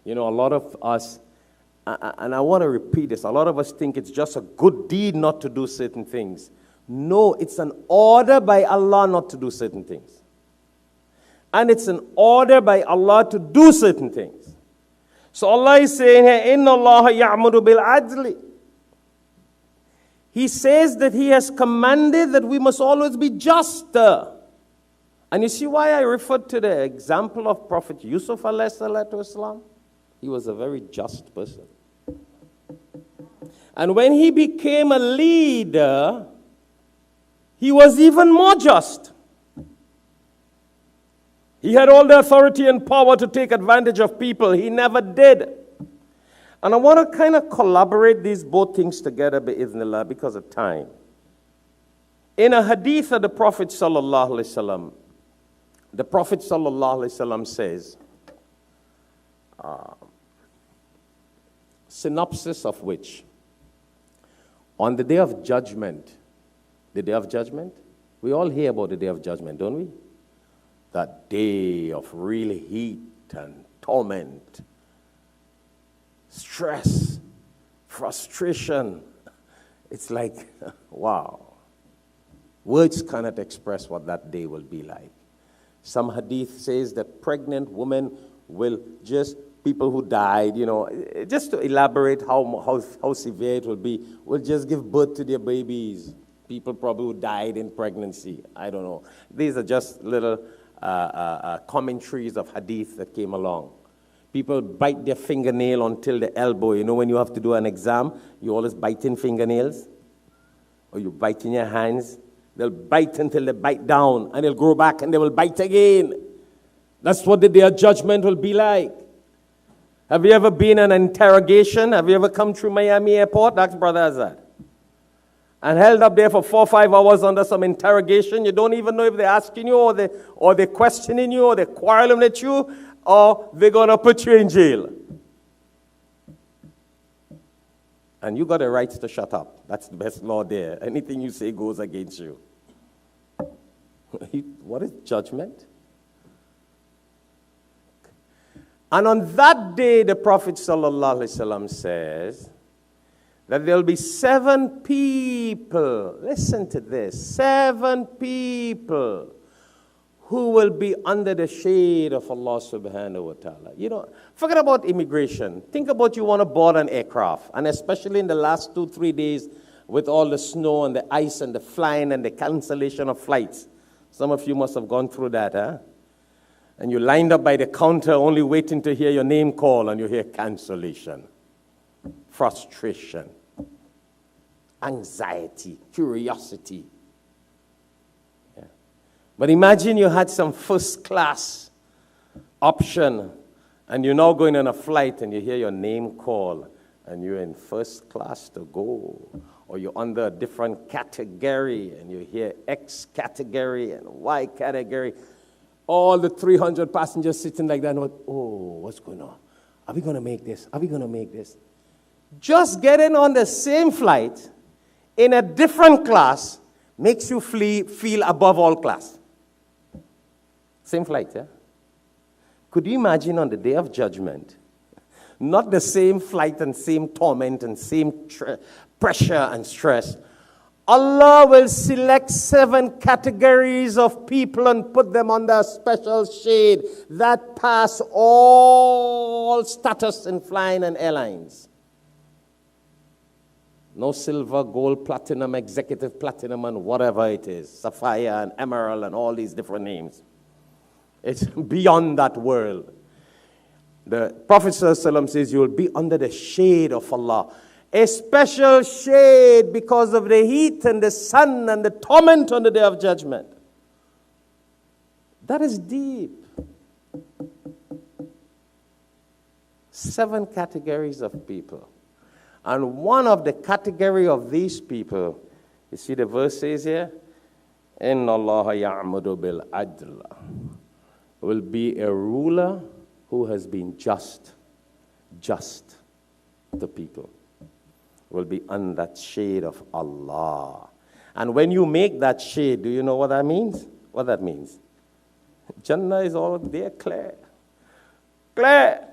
You know, a lot of us, and I want to repeat this, a lot of us think it's just a good deed not to do certain things. No, it's an order by Allah not to do certain things. And it's an order by Allah to do certain things. So Allah is saying here, Inna Allah ya'muru bil adli. He says that He has commanded that we must always be just. And you see why I referred to the example of Prophet Yusuf alayhi salatu wasalam? He was a very just person. And when he became a leader, he was even more just. He had all the authority and power to take advantage of people. He never did. And I want to kind of collaborate these both things together, bi'idhnillah, because of time. In a hadith of the Prophet sallallahu alaihi wasallam, the Prophet sallallahu alaihi wasallam says, synopsis of which, on the day of judgment, we all hear about the day of judgment, don't we? That day of real heat and torment, stress, frustration. It's like, wow. Words cannot express what that day will be like. Some hadith says that pregnant women will just, people who died, you know, just to elaborate how severe it will be, will just give birth to their babies. People probably who died in pregnancy. I don't know. These are just little commentaries of hadith that came along. People bite their fingernail until the elbow. You know, when you have to do an exam, you always bite in fingernails, or you bite in your hands. They'll bite until they bite down, and they'll grow back, and they will bite again. That's what the day of judgment will be like. Have you ever been in an interrogation? Have you ever come through Miami Airport? That's Brother Azad. And held up there for 4 or 5 hours under some interrogation. You don't even know if they're asking you, or they're questioning you, or they're quarreling with you, or they're going to put you in jail. And you got a right to shut up. That's the best law there. Anything you say goes against you. What is judgment? And on that day, the Prophet ﷺ says that there will be 7 people. Listen to this. 7 people who will be under the shade of Allah subhanahu wa ta'ala. You know, forget about immigration. Think about you want to board an aircraft, and especially in the last 2-3 days with all the snow and the ice and the flying and the cancellation of flights. Some of you must have gone through that, huh? And you lined up by the counter only waiting to hear your name call, and you hear cancellation, frustration, anxiety, curiosity. But imagine you had some first class option, and you're now going on a flight and you hear your name call, and you're in first class to go. Or you're under a different category and you hear X category and Y category. All the 300 passengers sitting like that, and oh, what's going on? Are we going to make this? Are we going to make this? Just getting on the same flight in a different class makes you feel above all class. Same flight, yeah? Could you imagine on the day of judgment, not the same flight and same torment and same pressure and stress, Allah will select 7 categories of people and put them under a special shade that pass all status in flying and airlines. No silver, gold, platinum, executive platinum, and whatever it is, sapphire and emerald and all these different names. It's beyond that world. The Prophet ﷺ says you will be under the shade of Allah. A special shade because of the heat and the sun and the torment on the day of judgment. That is deep. 7 categories of people. And one of the category of these people, you see the verse says here, إِنَّ اللَّهَ يَعْمُدُ بِالْعَدْلِ, will be a ruler who has been just to people. Will be under that shade of Allah. And when you make that shade, do you know what that means? What that means? Jannah is all there clear. Clear.